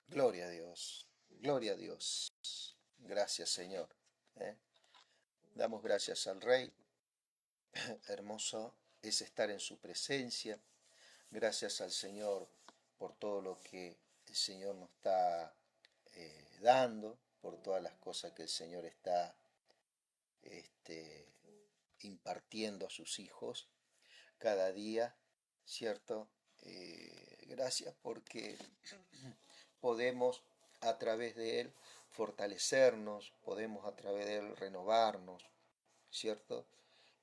Gloria a Dios, gloria a Dios. Gracias, Señor. ¿eh? Damos gracias al Rey. Hermoso es estar en su presencia. Gracias al Señor por todo lo que el Señor nos está dando, por todas las cosas que el Señor está este, impartiendo a sus hijos cada día, ¿cierto? Gracias porque podemos a través de él fortalecernos, podemos a través de él renovarnos, ¿cierto?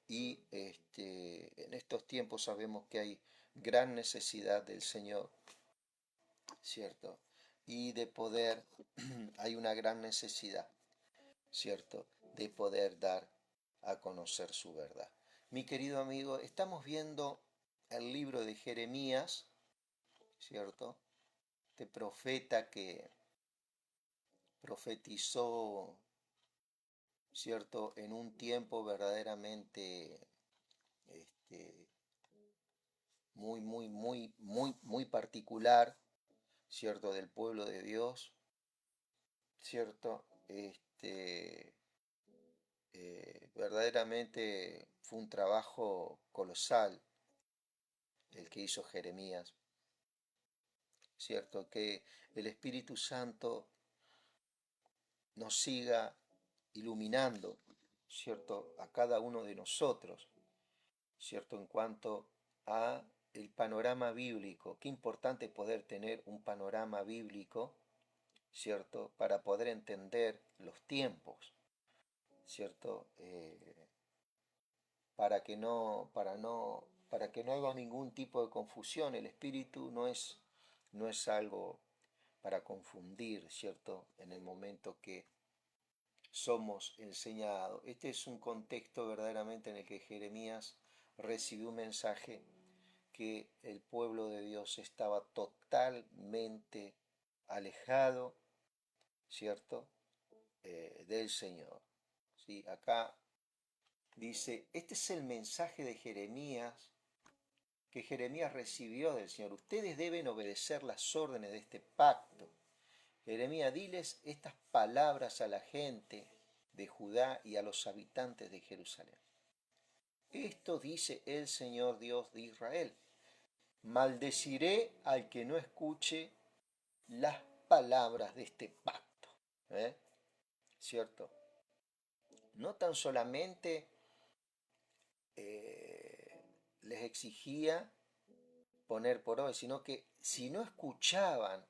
Y en estos tiempos sabemos que hay gran necesidad del Señor, ¿cierto? Y de poder, hay una gran necesidad, ¿cierto? De poder dar a conocer su verdad. Mi querido amigo, estamos viendo el libro de Jeremías, ¿cierto? Este profeta que profetizó, ¿cierto? En un tiempo verdaderamente este, muy particular, ¿cierto? Del pueblo de Dios, ¿cierto? Verdaderamente fue un trabajo colosal el que hizo Jeremías, ¿cierto? Que el Espíritu Santo nos siga iluminando, ¿cierto? A cada uno de nosotros, ¿cierto? En cuanto a el panorama bíblico. Qué importante poder tener un panorama bíblico, ¿cierto? Para poder entender los tiempos, ¿cierto? Para que no haga ningún tipo de confusión. El espíritu no es algo para confundir, ¿cierto? En el momento que somos enseñados. Este es un contexto verdaderamente en el que Jeremías recibió un mensaje que el pueblo de Dios estaba totalmente alejado, ¿cierto? Del Señor. ¿Sí? Acá dice, este es el mensaje de Jeremías que Jeremías recibió del Señor. Ustedes deben obedecer las órdenes de este pacto. Jeremías, diles estas palabras a la gente de Judá y a los habitantes de Jerusalén. Esto dice el Señor Dios de Israel. Maldeciré al que no escuche las palabras de este pacto. ¿Eh? ¿Cierto? No tan solamente les exigía poner por obra, sino que si no escuchaban,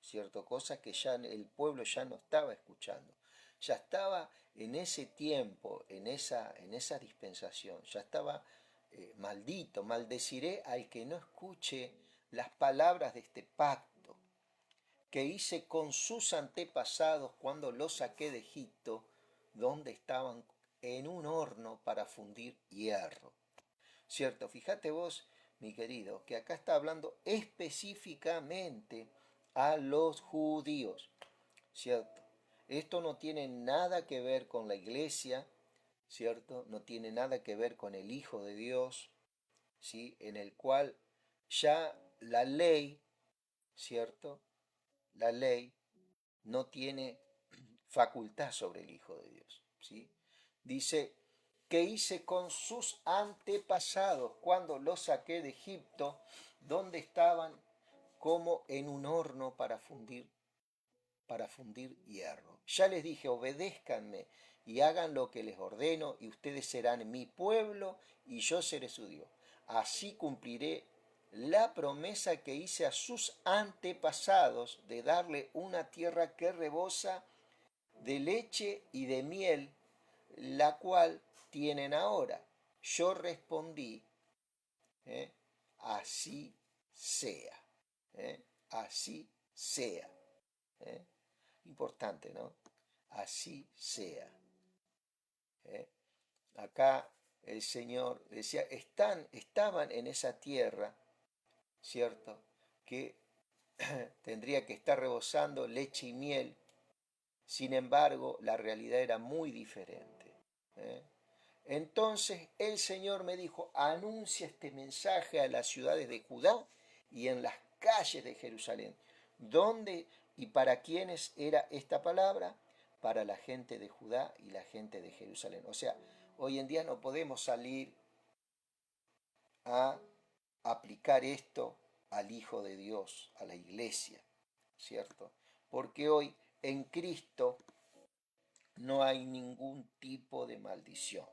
¿cierto? Cosas que ya el pueblo ya no estaba escuchando, ya estaba en ese tiempo, en esa dispensación, ya estaba maldito, maldeciré al que no escuche las palabras de este pacto que hice con sus antepasados cuando los saqué de Egipto, donde estaban en un horno para fundir hierro. ¿Cierto? Fíjate vos, mi querido, que acá está hablando específicamente a los judíos, ¿cierto? Esto no tiene nada que ver con la iglesia, ¿cierto? No tiene nada que ver con el Hijo de Dios, ¿sí? En el cual ya la ley, ¿cierto? La ley no tiene facultad sobre el Hijo de Dios, ¿sí? Dice, que hice con sus antepasados cuando los saqué de Egipto, donde estaban como en un horno para fundir hierro. Ya les dije, obedézcanme y hagan lo que les ordeno, y ustedes serán mi pueblo y yo seré su Dios. Así cumpliré la promesa que hice a sus antepasados de darle una tierra que rebosa de leche y de miel, la cual tienen ahora. Yo respondí, ¿eh? Así sea, ¿eh? Así sea. ¿eh? Importante, ¿no? Así sea. ¿eh? Acá el Señor decía, estaban en esa tierra, ¿cierto? Que tendría que estar rebosando leche y miel. Sin embargo, la realidad era muy diferente. ¿eh? Entonces el Señor me dijo, anuncia este mensaje a las ciudades de Judá y en las calles de Jerusalén, donde ¿Y para quiénes era esta palabra? Para la gente de Judá y la gente de Jerusalén. O sea, hoy en día no podemos salir a aplicar esto al Hijo de Dios, a la iglesia, ¿cierto? Porque hoy en Cristo no hay ningún tipo de maldición,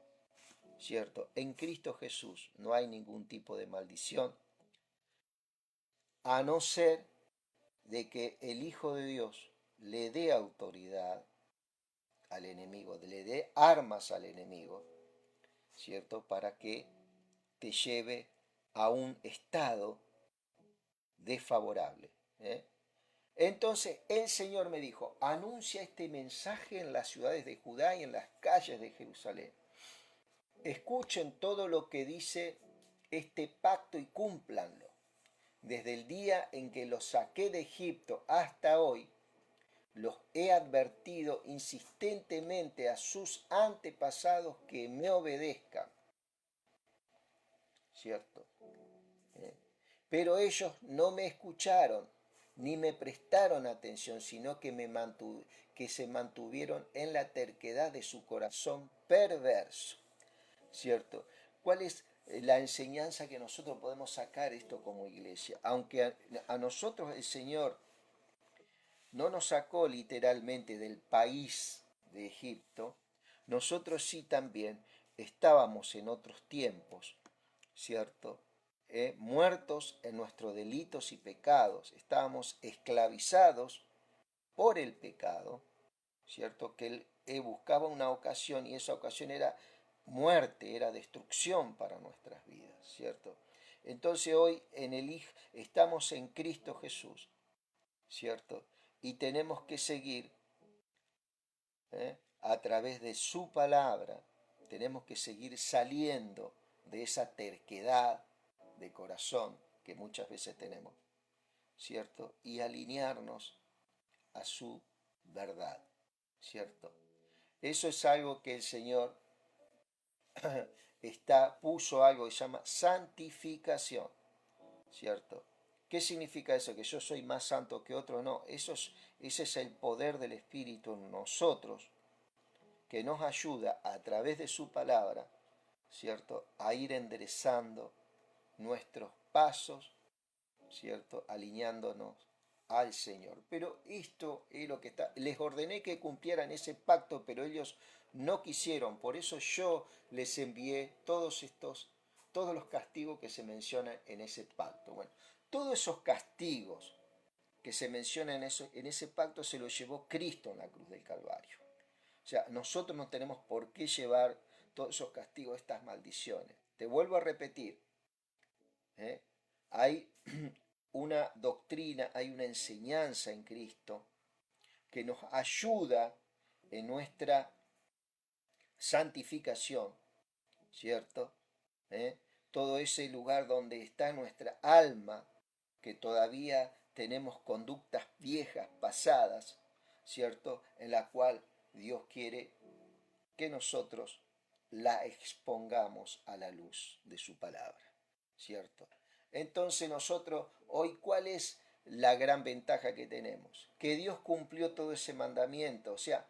¿cierto? En Cristo Jesús no hay ningún tipo de maldición, a no ser de que el Hijo de Dios le dé autoridad al enemigo, le dé armas al enemigo, ¿cierto? Para que te lleve a un estado desfavorable. ¿Eh? Entonces el Señor me dijo, anuncia este mensaje en las ciudades de Judá y en las calles de Jerusalén. Escuchen todo lo que dice este pacto y cúmplanlo. Desde el día en que los saqué de Egipto hasta hoy, los he advertido insistentemente a sus antepasados que me obedezcan, ¿cierto? Pero ellos no me escucharon ni me prestaron atención, sino que, que se mantuvieron en la terquedad de su corazón perverso, ¿cierto? ¿Cuál es la enseñanza que nosotros podemos sacar esto como iglesia? Aunque a nosotros el Señor no nos sacó literalmente del país de Egipto, nosotros sí también estábamos en otros tiempos, ¿cierto? Muertos en nuestros delitos y pecados, estábamos esclavizados por el pecado, ¿cierto? Que él buscaba una ocasión y esa ocasión era muerte, era destrucción para nuestras vidas, ¿cierto? Entonces hoy estamos en Cristo Jesús, ¿cierto? Y tenemos que seguir a través de su palabra, tenemos que seguir saliendo de esa terquedad de corazón que muchas veces tenemos, ¿cierto? Y alinearnos a su verdad, ¿cierto? Eso es algo que el Señor puso algo que se llama santificación, ¿cierto? ¿Qué significa eso? ¿Que yo soy más santo que otro? No, ese es el poder del Espíritu en nosotros, que nos ayuda a través de su palabra, ¿cierto? A ir enderezando nuestros pasos, ¿cierto? Alineándonos al Señor. Pero esto es lo que está. Les ordené que cumplieran ese pacto, pero ellos no quisieron. Por eso yo les envié todos los castigos que se mencionan en ese pacto. Bueno, todos esos castigos que se mencionan en ese pacto se los llevó Cristo en la cruz del Calvario. O sea, nosotros no tenemos por qué llevar todos esos castigos, estas maldiciones. Te vuelvo a repetir, ¿eh? Hay una doctrina, hay una enseñanza en Cristo que nos ayuda en nuestra santificación, ¿cierto? Todo ese lugar donde está nuestra alma, que todavía tenemos conductas viejas, pasadas, ¿cierto? En la cual Dios quiere que nosotros la expongamos a la luz de su palabra, ¿cierto? Entonces nosotros, hoy, ¿cuál es la gran ventaja que tenemos? Que Dios cumplió todo ese mandamiento, o sea,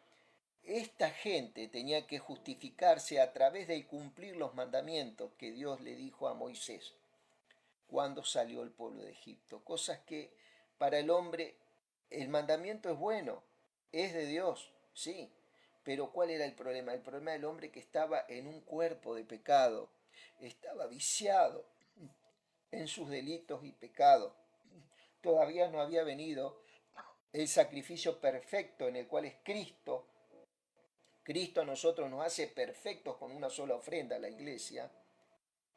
esta gente tenía que justificarse a través de cumplir los mandamientos que Dios le dijo a Moisés cuando salió el pueblo de Egipto. Cosas que para el hombre el mandamiento es bueno, es de Dios, sí, pero ¿cuál era el problema? El problema del hombre que estaba en un cuerpo de pecado, estaba viciado en sus delitos y pecados. Todavía no había venido el sacrificio perfecto en el cual es Cristo. Cristo a nosotros nos hace perfectos con una sola ofrenda a la iglesia.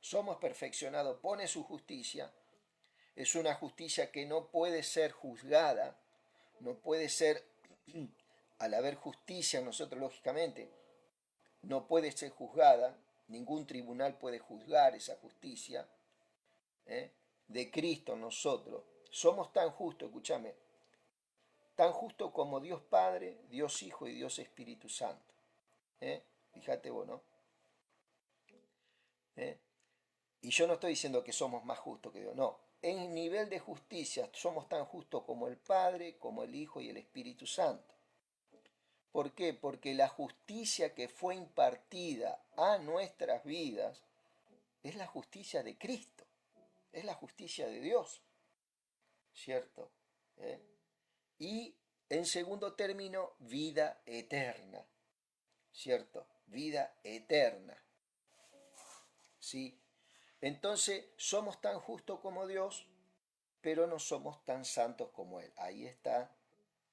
Somos perfeccionados, pone su justicia. Es una justicia que no puede ser juzgada, no puede ser, al haber justicia en nosotros lógicamente, no puede ser juzgada, ningún tribunal puede juzgar esa justicia, ¿eh? De Cristo en nosotros. Somos tan justos, escúchame, tan justos como Dios Padre, Dios Hijo y Dios Espíritu Santo. Fíjate vos, ¿no? ¿Eh? Y yo no estoy diciendo que somos más justos que Dios, no. en nivel de justicia somos tan justos como el Padre, como el Hijo y el Espíritu Santo. ¿Por qué? Porque la justicia que fue impartida a nuestras vidas es la justicia de Cristo, es la justicia de Dios, ¿cierto? ¿Eh? Y en segundo término, vida eterna, ¿cierto? Vida eterna, ¿sí? Entonces, somos tan justos como Dios, pero no somos tan santos como Él. Ahí está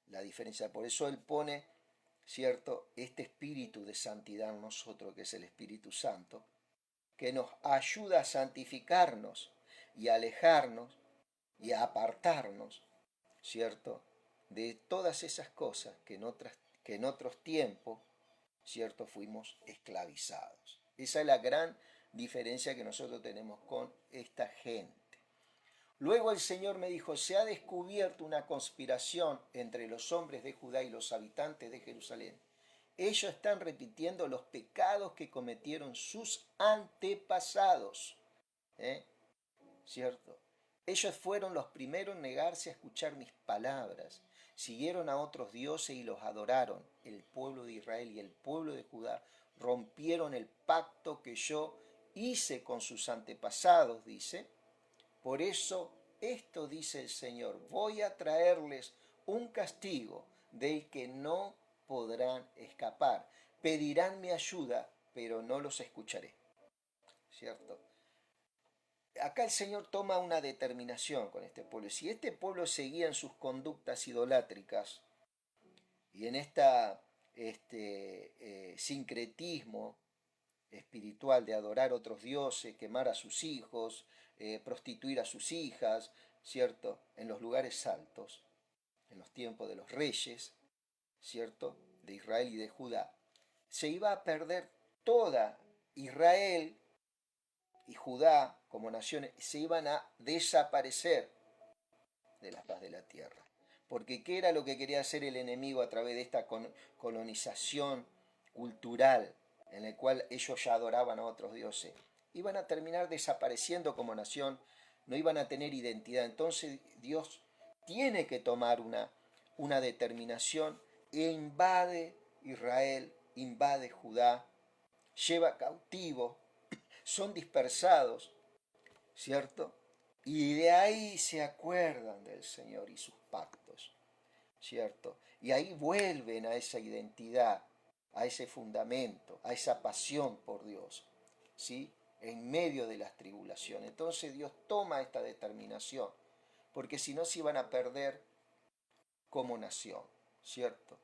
la diferencia. Por eso Él pone, ¿cierto?, este espíritu de santidad en nosotros, que es el Espíritu Santo, que nos ayuda a santificarnos y a alejarnos y a apartarnos, ¿cierto?, de todas esas cosas que en otros tiempos, ¿cierto?, fuimos esclavizados. Esa es la gran diferencia que nosotros tenemos con esta gente. Luego el Señor me dijo, se ha descubierto una conspiración entre los hombres de Judá y los habitantes de Jerusalén. Ellos están repitiendo los pecados que cometieron sus antepasados. ¿Eh? ¿Cierto? Ellos fueron los primeros en negarse a escuchar mis palabras. Siguieron a otros dioses y los adoraron. El pueblo de Israel y el pueblo de Judá rompieron el pacto que yo hice con sus antepasados, dice. Por eso, esto dice el Señor, voy a traerles un castigo del que no podrán escapar. Pedirán mi ayuda, pero no los escucharé. ¿Cierto? Acá el Señor toma una determinación con este pueblo. Si este pueblo seguía en sus conductas idolátricas y en sincretismo espiritual de adorar a otros dioses, quemar a sus hijos, prostituir a sus hijas, ¿cierto? En los lugares altos, en los tiempos de los reyes, ¿cierto? De Israel y de Judá, se iba a perder toda Israel y Judá como naciones, se iban a desaparecer de la faz de la tierra. Porque ¿qué era lo que quería hacer el enemigo a través de esta colonización cultural en la cual ellos ya adoraban a otros dioses? Iban a terminar desapareciendo como nación, no iban a tener identidad. Entonces Dios tiene que tomar una determinación e invade Israel, invade Judá, lleva cautivo, son dispersados, ¿cierto? Y de ahí se acuerdan del Señor y sus pactos, ¿cierto? Y ahí vuelven a esa identidad, a ese fundamento, a esa pasión por Dios, ¿sí? En medio de las tribulaciones. Entonces Dios toma esta determinación, porque si no se iban a perder como nación, ¿cierto?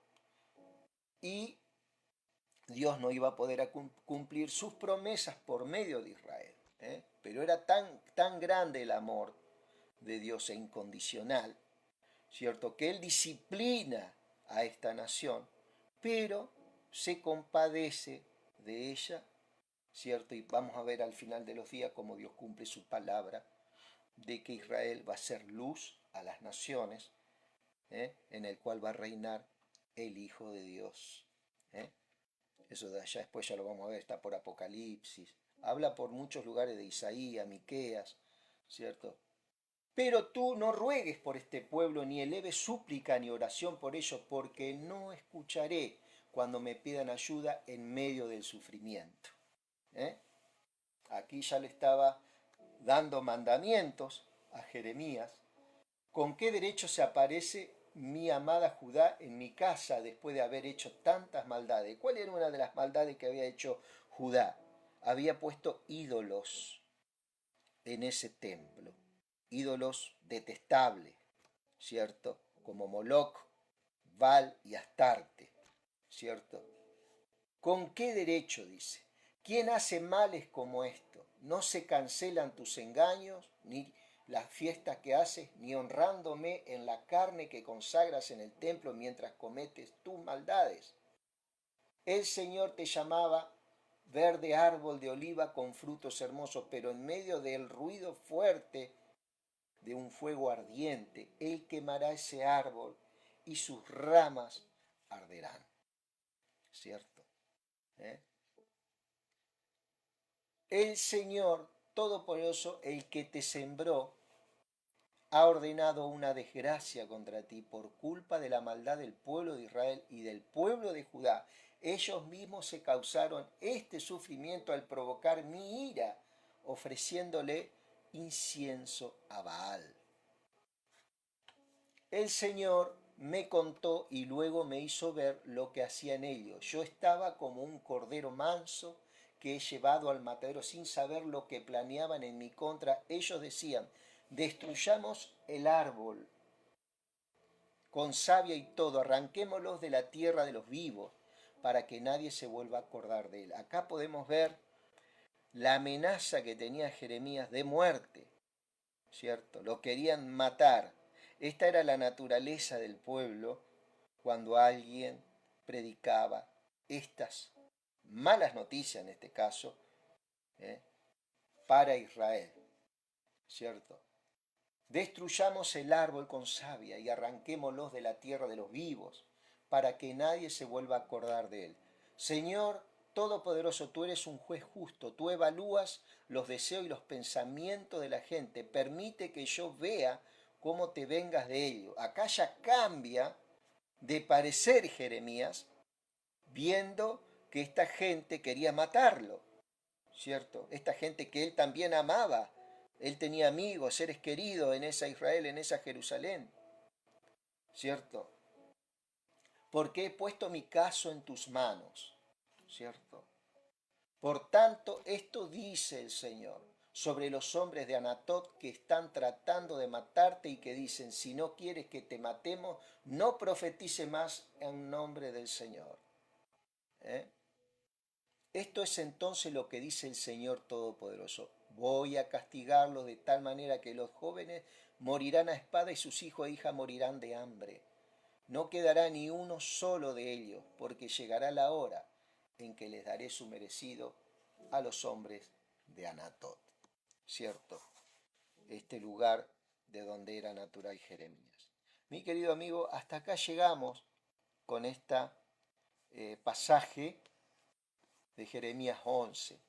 Y Dios no iba a poder cumplir sus promesas por medio de Israel. Pero era tan grande el amor de Dios e incondicional, ¿cierto? Que Él disciplina a esta nación, pero se compadece de ella, ¿cierto? Y vamos a ver al final de los días cómo Dios cumple su palabra de que Israel va a ser luz a las naciones, en el cual va a reinar el Hijo de Dios. Eso de allá después ya lo vamos a ver, está por Apocalipsis. Habla por muchos lugares de Isaías, Miqueas, ¿cierto? Pero tú no ruegues por este pueblo, ni eleves súplica ni oración por ellos, porque no escucharé cuando me pidan ayuda en medio del sufrimiento. ¿Eh? Aquí ya le estaba dando mandamientos a Jeremías. ¿Con qué derecho se aparece mi amada Judá en mi casa después de haber hecho tantas maldades? ¿Cuál era una de las maldades que había hecho Judá? Había puesto ídolos en ese templo, ídolos detestables, ¿cierto? Como Moloc, Baal y Astarte, ¿cierto? ¿Con qué derecho, dice? ¿Quién hace males como esto? No se cancelan tus engaños, ni las fiestas que haces, ni honrándome en la carne que consagras en el templo mientras cometes tus maldades. El Señor te llamaba verde árbol de oliva con frutos hermosos, pero en medio del ruido fuerte de un fuego ardiente, Él quemará ese árbol y sus ramas arderán. ¿Cierto? ¿Eh? El Señor Todopoderoso, el que te sembró, ha ordenado una desgracia contra ti por culpa de la maldad del pueblo de Israel y del pueblo de Judá. Ellos mismos se causaron este sufrimiento al provocar mi ira, ofreciéndole incienso a Baal. El Señor me contó y luego me hizo ver lo que hacían ellos. Yo estaba como un cordero manso que he llevado al matadero sin saber lo que planeaban en mi contra. Ellos decían, destruyamos el árbol con savia y todo, arranquémoslos de la tierra de los vivos, para que nadie se vuelva a acordar de él. Acá podemos ver la amenaza que tenía Jeremías de muerte, ¿cierto? Lo querían matar. Esta era la naturaleza del pueblo cuando alguien predicaba estas malas noticias, en este caso, ¿eh? Para Israel, ¿cierto? Destruyamos el árbol con savia y arranquémoslos de la tierra de los vivos, para que nadie se vuelva a acordar de él. Señor Todopoderoso, tú eres un juez justo, tú evalúas los deseos y los pensamientos de la gente, permite que yo vea cómo te vengas de ello. Acá ya cambia de parecer Jeremías, viendo que esta gente quería matarlo, ¿cierto? Esta gente que él también amaba. Él tenía amigos, seres queridos en esa Israel, en esa Jerusalén, ¿cierto? Porque he puesto mi caso en tus manos, ¿cierto? Por tanto, esto dice el Señor sobre los hombres de Anatot que están tratando de matarte y que dicen, si no quieres que te matemos, no profetice más en nombre del Señor. ¿Eh? Esto es entonces lo que dice el Señor Todopoderoso. Voy a castigarlos de tal manera que los jóvenes morirán a espada y sus hijos e hijas morirán de hambre. No quedará ni uno solo de ellos, porque llegará la hora en que les daré su merecido a los hombres de Anatot. ¿Cierto? Este lugar de donde era natural Jeremías. Mi querido amigo, hasta acá llegamos con este pasaje de Jeremías 11.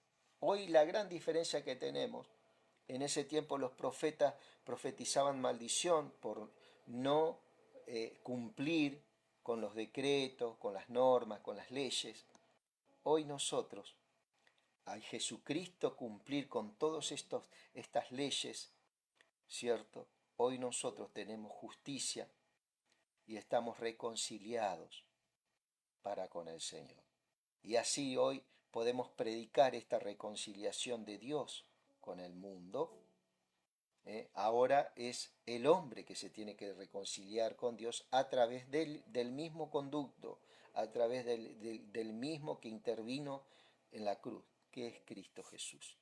Hoy la gran diferencia que tenemos, en ese tiempo los profetas profetizaban maldición por no cumplir con los decretos, con las normas, con las leyes. Hoy nosotros, al Jesucristo cumplir con todas estas leyes, ¿cierto? Hoy nosotros tenemos justicia y estamos reconciliados para con el Señor. Y así hoy podemos predicar esta reconciliación de Dios con el mundo. Ahora es el hombre que se tiene que reconciliar con Dios a través del mismo conducto, a través del mismo que intervino en la cruz, que es Cristo Jesús.